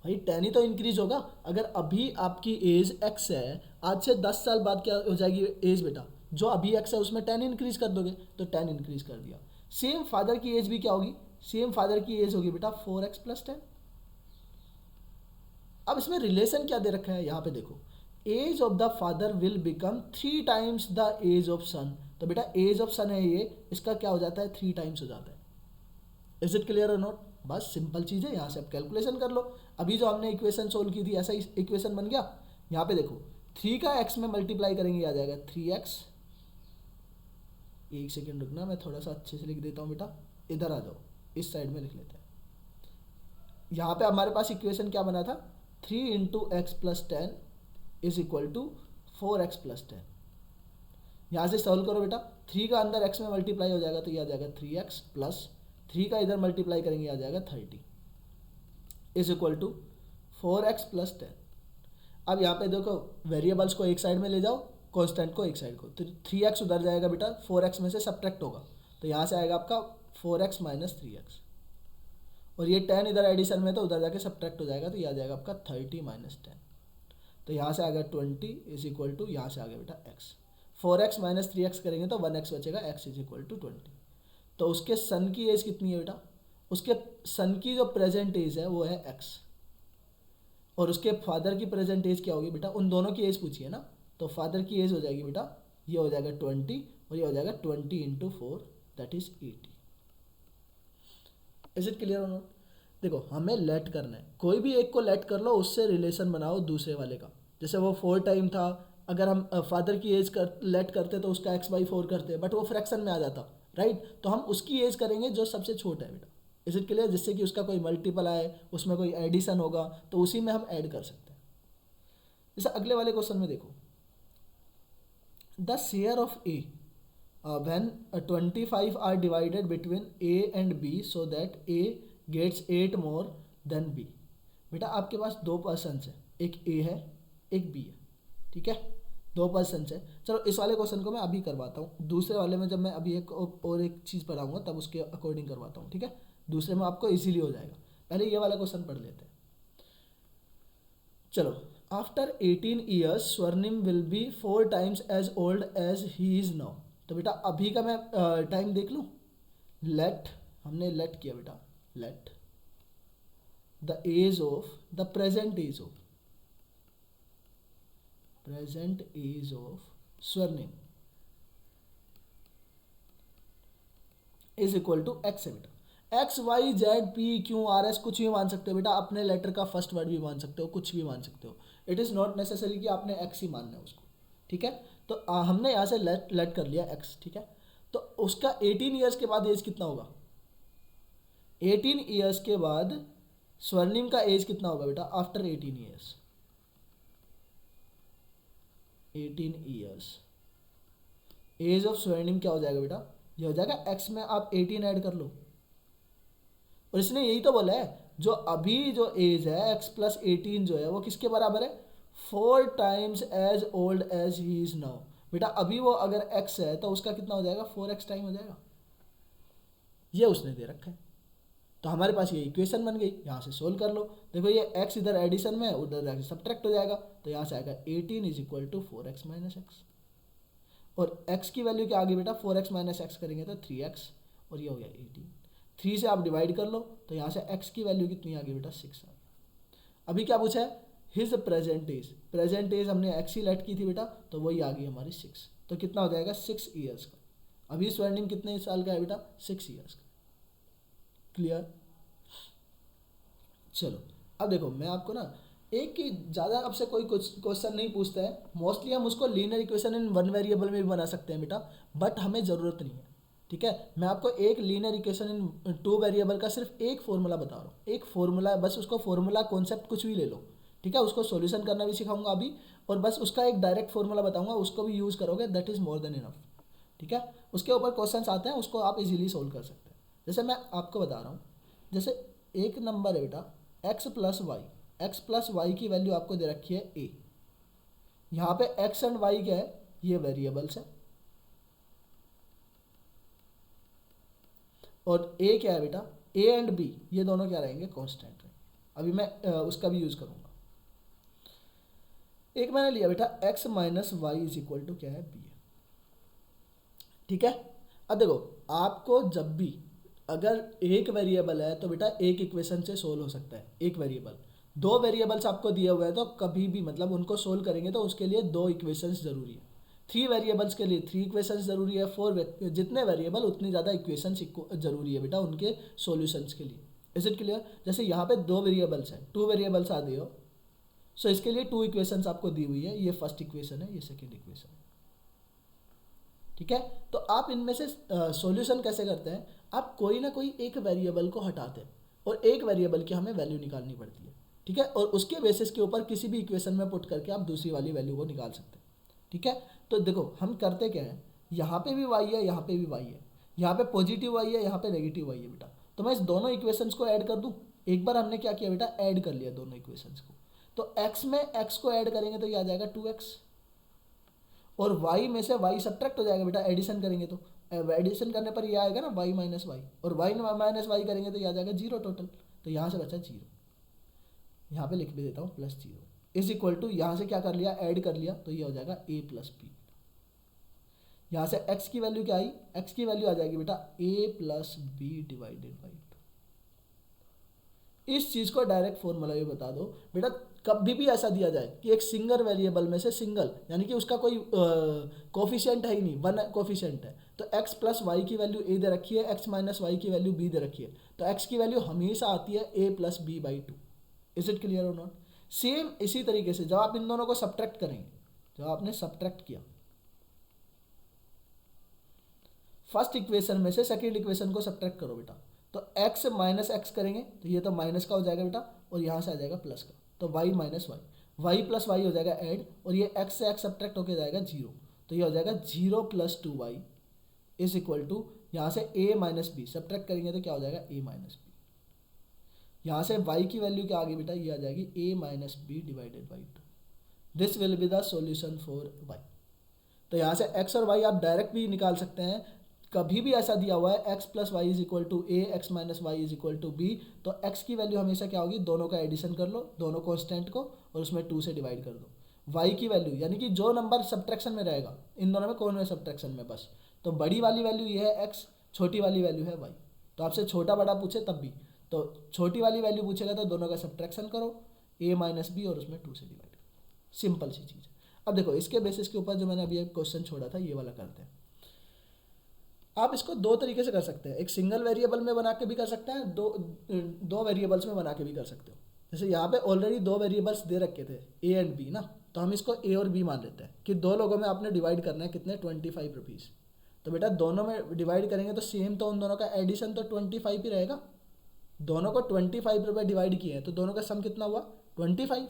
S1: भाई 10 ही तो इंक्रीज होगा, अगर अभी आपकी एज x है, आज से 10 साल बाद क्या हो जाएगी एज बेटा, जो अभी x है उसमें 10 इंक्रीज कर दोगे, तो 10 इंक्रीज कर दिया। सेम फादर की एज भी क्या होगी, सेम फादर की एज होगी बेटा 4x+10। अब इसमें रिलेशन क्या दे रखा है, यहाँ पे देखो, age of the father will become 3 times the age of son, तो बेटा एज ऑफ सन है ये, इसका क्या हो जाता है 3 टाइम्स हो जाता है। इज इट क्लियर और नॉट, बस सिंपल चीज़ है, यहाँ से आप कैलकुलेशन कर लो। अभी जो हमने इक्वेशन सोल्व की थी ऐसा इक्वेशन बन गया। यहाँ पे देखो 3 का x में मल्टीप्लाई करेंगे आ जाएगा 3x। एक सेकेंड रुकना, मैं थोड़ा सा अच्छे से लिख देता हूँ बेटा, इधर आ जाओ, इस साइड में लिख लेते हैं। यहाँ पे हमारे पास इक्वेशन क्या बना था, 3 × x+10 is equal to 4x+10। यहाँ से सॉल्व करो बेटा, 3 का अंदर x में मल्टीप्लाई हो जाएगा तो ये आ जाएगा 3x प्लस 3 का इधर मल्टीप्लाई करेंगे आ जाएगा 30 इज इक्वल टू 4x+10। अब यहाँ पे देखो वेरिएबल्स को एक साइड में ले जाओ, कांस्टेंट को एक साइड को, तो 3x उधर जाएगा बेटा, 4x में से सब्ट्रैक्ट होगा, तो यहाँ से आएगा आपका 4x - 3x, और ये 10 इधर एडिशन में तो उधर जाके सब्ट्रैक्ट हो जाएगा, तो ये आ जाएगा आपका 30 - 10, तो यहाँ से आ गया 20 इज इक्वल टू, यहाँ से आ गया बेटा x। 4x - 3x करेंगे तो 1x बचेगा, x इज इक्वल टू 20। तो उसके सन की एज कितनी है बेटा, उसके सन की जो प्रेजेंट एज है वो है x, और उसके फादर की प्रेजेंट एज क्या होगी बेटा, उन दोनों की एज पूछिए ना, तो फादर की एज हो जाएगी बेटा, ये हो जाएगा 20 और ये हो जाएगा 20 × 4 that is 80। Is it clear और नॉट। देखो हमें लेट करना है, कोई भी एक को लेट कर लो, उससे रिलेशन बनाओ दूसरे वाले का। जैसे वो 4 टाइम था, अगर हम फादर की एज लेट करते तो उसका x/4 करते, बट वो फ्रैक्शन में आ जाता, राइट, तो हम उसकी एज करेंगे जो सबसे छोटा है बेटा। इज इट क्लियर, जिससे कि उसका कोई मल्टीपल आए, उसमें कोई एडिशन होगा तो उसी में हम ऐड कर सकते हैं। जैसे अगले वाले क्वेश्चन में देखो, the share of A when 25 are divided between A and B so that A gets 8 more than B। बेटा आपके पास 2 पर्सन्स है, एक A है एक B है, ठीक है, 2 पर्सन्स है। चलो इस वाले क्वेश्चन को मैं अभी करवाता हूँ, दूसरे वाले में जब मैं अभी एक और एक चीज़ पढ़ाऊँगा तब उसके अकॉर्डिंग करवाता हूँ, ठीक है, दूसरे में आपको इजीली हो जाएगा। पहले ये वाला क्वेश्चन पढ़ लेते हैं। चलो, after 18 years Swarnim will be 4 times as old as he is now. तो बेटा अभी का मैं टाइम देख लूँ, लेट, हमने लेट किया बेटा, let the age of the present age of Swarnim is equal to x है बेटा। X y z p q r s कुछ भी मान सकते हो बेटा, अपने लेटर का फर्स्ट वर्ड भी मान सकते हो, कुछ भी मान सकते हो। इट इज़ नॉट नेसेसरी कि आपने एक्स ही मानना है उसको, ठीक है। तो हमने यहाँ से लेट कर लिया x, ठीक है। तो उसका 18 ईयर्स के बाद एज कितना होगा, 18 ईयर्स के बाद स्वर्णिम का एज कितना होगा बेटा, after 18 years, 18 years age of Swarnim क्या हो जाएगा बेटा, ये हो जाएगा x में आप 18 ऐड कर लो, और इसने यही तो बोला है, जो अभी जो एज है x+18 जो है वो किसके बराबर है, 4 times as old as he is now. बेटा अभी वो अगर x है तो उसका कितना हो जाएगा, 4x टाइम हो जाएगा, ये उसने दे रखा है। तो हमारे पास ये इक्वेशन बन गई, यहाँ से सोल्व कर लो। देखो ये x इधर एडिशन में है, उधर जाके सब्ट्रैक्ट हो जाएगा, तो यहाँ से आएगा 18 is equal to 4x - x, और x की वैल्यू क्या आ गई बेटा, 4x - x करेंगे तो 3x, और ये हो गया 18। 3 से आप डिवाइड कर लो तो यहाँ से x की वैल्यू कितनी आ गई बेटा, 6 आ गई। अभी क्या पूछा है, हिज प्रेजेंट एज हमने x ही लेट की थी बेटा, तो वही आ गई हमारी 6, तो कितना हो जाएगा 6 ईयर्स का। अभी स्वर्णिम कितने साल का है बेटा, 6 ईयर्स का। क्लियर। चलो अब देखो मैं आपको ना एक की ज़्यादा आपसे कोई कुछ क्वेश्चन नहीं पूछता है, मोस्टली हम उसको linear equation in one variable में भी बना सकते हैं बेटा, बट हमें ज़रूरत नहीं है। ठीक है, मैं आपको एक linear equation in two variable का सिर्फ एक फॉर्मूला बता रहा हूँ, एक फॉर्मूला, बस उसको फॉर्मूला कॉन्सेप्ट कुछ भी ले लो। ठीक है, उसको सॉल्यूशन करना भी सिखाऊंगा अभी, और बस उसका एक डायरेक्ट फॉर्मूला बताऊंगा, उसको भी यूज़ करोगे, that is more than enough. ठीक है, उसके ऊपर क्वेश्चंस आते हैं, उसको आप इजीली सोल्व कर सकते हैं। जैसे मैं आपको बता रहा हूँ, जैसे एक नंबर है बेटा x plus y, x plus y की वैल्यू आपको दे रखी है ए। यहाँ पे एक्स एंड वाई क्या है, ये वेरिएबल्स है, और ए क्या है बेटा, ए एंड बी, ये दोनों क्या रहेंगे, कांस्टेंट रहेंगे। अभी मैं उसका भी यूज़ करूँगा। एक मैंने लिया बेटा x minus Y is equal to क्या है, बी है। ठीक है, अब देखो आपको जब भी अगर एक वेरिएबल है तो बेटा एक इक्वेशन से सोल्व हो सकता है, एक वेरिएबल। दो वेरिएबल्स आपको दिए हुए हैं तो कभी भी मतलब उनको सोल्व करेंगे तो उसके लिए दो इक्वेशंस जरूरी है। थ्री वेरिएबल्स के लिए थ्री इक्वेशंस जरूरी है, जितने वेरिएबल उतनी ज़्यादा इक्वेशंस जरूरी है बेटा उनके सॉल्यूशंस के लिए। Is it clear? जैसे यहाँ पे दो वेरिएबल्स हैं, टू वेरिएबल्स आ गए हो, सो इसके लिए टू इक्वेशंस आपको दी हुई है, ये फर्स्ट इक्वेशन है, ये सेकेंड इक्वेशन है। ठीक है, तो आप इनमें से सॉल्यूशन कैसे करते हैं, आप कोई ना कोई एक वेरिएबल को हटाते हैं और एक वेरिएबल की हमें वैल्यू निकालनी पड़ती है। ठीक है, और उसके बेसिस के ऊपर किसी भी इक्वेशन में पुट करके आप दूसरी वाली वैल्यू को निकाल सकते हैं। ठीक है, तो देखो हम करते क्या है, यहाँ पे भी वाई है, यहाँ पे भी वाई है, यहाँ पे पॉजिटिव वाई है, यहाँ पे नेगेटिव वाई है बेटा, तो मैं इस दोनों इक्वेशंस को ऐड कर दूँ। एक बार हमने क्या किया बेटा, ऐड कर लिया दोनों इक्वेशंस को, तो x में x को ऐड करेंगे तो ये आ जाएगा 2x, और y में से y सब्ट्रैक्ट हो जाएगा बेटा, एडिशन करेंगे तो एडिशन करने पर ये आएगा ना y माइनस वाई, और y माइनस वाई करेंगे तो ये आ जाएगा जीरो टोटल, तो यहाँ से बचा जीरो, यहाँ पे लिख भी देता हूँ plus zero is equal to, यहाँ से क्या कर लिया, ऐड कर लिया, तो ये हो जाएगा a प्लस बी। यहाँ से x की वैल्यू क्या आई, x की वैल्यू आ जाएगी बेटा a plus B divided by 2। इस चीज़ को डायरेक्ट फॉर्मूला ये बता दो बेटा, कभी भी ऐसा दिया जाए कि एक सिंगल वेरिएबल में से सिंगल, यानी कि उसका कोई कोफिशिएंट है ही नहीं, वन कोफिशिएंट है, तो x प्लस वाई की वैल्यू a दे रखी है, x माइनस वाई की वैल्यू b दे रखी है, तो x की वैल्यू हमेशा आती है a plus B by 2। Is it clear और नॉट? सेम इसी तरीके से जब आप इन दोनों को सब्ट्रैक्ट करेंगे, जब आपने सब्ट्रैक्ट किया फर्स्ट इक्वेशन में से सेकेंड इक्वेशन को सब्ट्रैक्ट करो बेटा, तो x माइनस एक्स करेंगे तो ये तो माइनस का हो जाएगा बेटा, और यहाँ से आ जाएगा प्लस का, तो y minus Y, Y plus Y हो जाएगा ऐड, और ये x से x सब्ट्रैक्ट होकर जाएगा जीरो, तो ये हो जाएगा zero plus two Y is equal to, यहाँ से a माइनस बी सब्ट्रैक्ट करेंगे तो क्या हो जाएगा a माइनस बी, यहाँ से y की वैल्यू क्या आ गई बेटा, ये आ जाएगी a minus B divided by 2। This will be the solution for y। तो यहाँ से x और y आप डायरेक्ट भी निकाल सकते हैं, कभी भी ऐसा दिया हुआ है x plus Y is equal to A, X minus Y is equal to B, तो x की वैल्यू हमेशा क्या होगी, दोनों का एडिशन कर लो, दोनों कांस्टेंट को, और उसमें 2 से डिवाइड कर दो। y की वैल्यू यानी कि जो नंबर सब्ट्रैक्शन में रहेगा, इन दोनों में कौन है सब्ट्रैक्शन में, बस, तो बड़ी वाली वैल्यू ये है x, छोटी वाली वैल्यू है y। तो आपसे छोटा बड़ा पूछे तब भी, तो छोटी वाली वैल्यू पूछेगा तो दोनों का सब्ट्रैक्शन करो, a माइनस बी और उसमें 2 से डिवाइड करो, सिंपल सी चीज़। अब देखो इसके बेसिस के ऊपर जो मैंने अभी एक क्वेश्चन छोड़ा था ये वाला करते हैं। आप इसको दो तरीके से कर सकते हैं, एक सिंगल वेरिएबल में बना के भी कर सकते हैं, दो वेरिएबल्स में बना के भी कर सकते हो। जैसे यहाँ पे ऑलरेडी दो वेरिएबल्स दे रखे थे ए एंड बी ना, तो हम इसको ए और बी मान लेते हैं कि दो लोगों में आपने डिवाइड करना है कितने, 25 रुपीज़। तो बेटा दोनों में डिवाइड करेंगे तो सेम, तो उन दोनों का एडिशन तो 25 ही रहेगा, दोनों को 25 रुपये डिवाइड किए हैं तो दोनों का सम कितना हुआ, 25।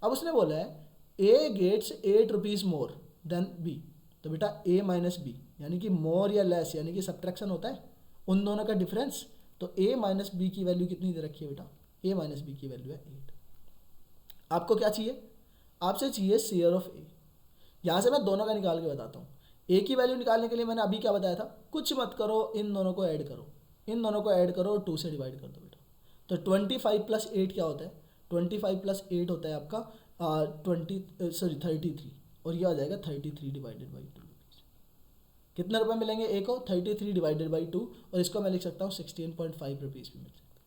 S1: अब उसने बोला है A gets 8 rupees more than B, तो बेटा ए माइनस बी यानी कि मोर या लेस, यानी कि सब्ट्रैक्शन होता है उन दोनों का डिफरेंस, तो ए माइनस बी की वैल्यू कितनी दे रखी है बेटा, ए माइनस बी की वैल्यू है 8। आपको क्या चाहिए, आपसे चाहिए शेयर ऑफ ए। यहाँ से मैं दोनों का निकाल के बताता हूँ। ए की वैल्यू निकालने के लिए मैंने अभी क्या बताया था, कुछ मत करो, इन दोनों को ऐड करो, इन दोनों को ऐड करो और 2 से डिवाइड कर दो बेटा। तो 25 प्लस 8 क्या होता है, 25 प्लस 8 होता है आपका 33, और ये आ जाएगा 33 डिवाइडेड बाई 2। कितने रुपए मिलेंगे ए को, 33 डिवाइडेड बाई 2, और इसको मैं लिख सकता हूँ 16.5 रुपीज़ भी मिल सकता है।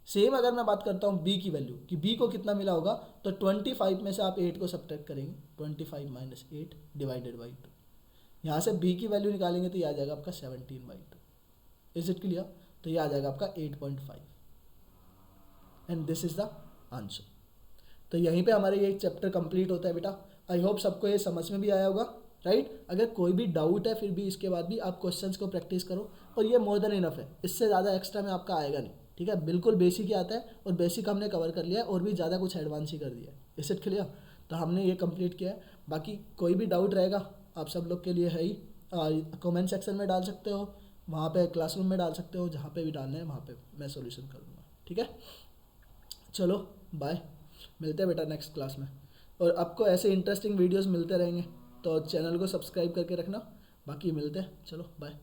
S1: सेम अगर मैं बात करता हूँ बी की वैल्यू कि बी को कितना मिला होगा, तो 25 में से आप 8 को सब्ट्रैक्ट करेंगे, 25 माइनस 8 डिवाइडेड बाई 2, यहाँ से बी की वैल्यू निकालेंगे तो ये आ जाएगा आपका 17/2। Is it clear? तो ये आ जाएगा आपका 8.5, and this is the answer. तो यहीं पे हमारे ये चैप्टर कंप्लीट होता है बेटा। आई होप सबको ये समझ में भी आया होगा, राइट। अगर कोई भी डाउट है फिर भी इसके बाद भी आप क्वेश्चंस को प्रैक्टिस करो, और ये मोर देन इनफ है, इससे ज़्यादा एक्स्ट्रा में आपका आएगा नहीं, ठीक है। बिल्कुल बेसिक ही आता है, और बेसिक हमने कवर कर लिया है, और भी ज़्यादा कुछ एडवांस ही कर दिया है। Is it clear? तो हमने ये कंप्लीट किया है। बाकी कोई भी डाउट रहेगा आप सब लोग के लिए है ही, कमेंट सेक्शन में डाल सकते हो, वहाँ पे क्लासरूम में डाल सकते हो, जहाँ पे भी डालना है वहाँ पे मैं सॉल्यूशन कर दूँगा, ठीक है। चलो बाय, मिलते हैं बेटा नेक्स्ट क्लास में। और आपको ऐसे इंटरेस्टिंग वीडियोस मिलते रहेंगे, तो चैनल को सब्सक्राइब करके रखना। बाकी मिलते हैं, चलो बाय।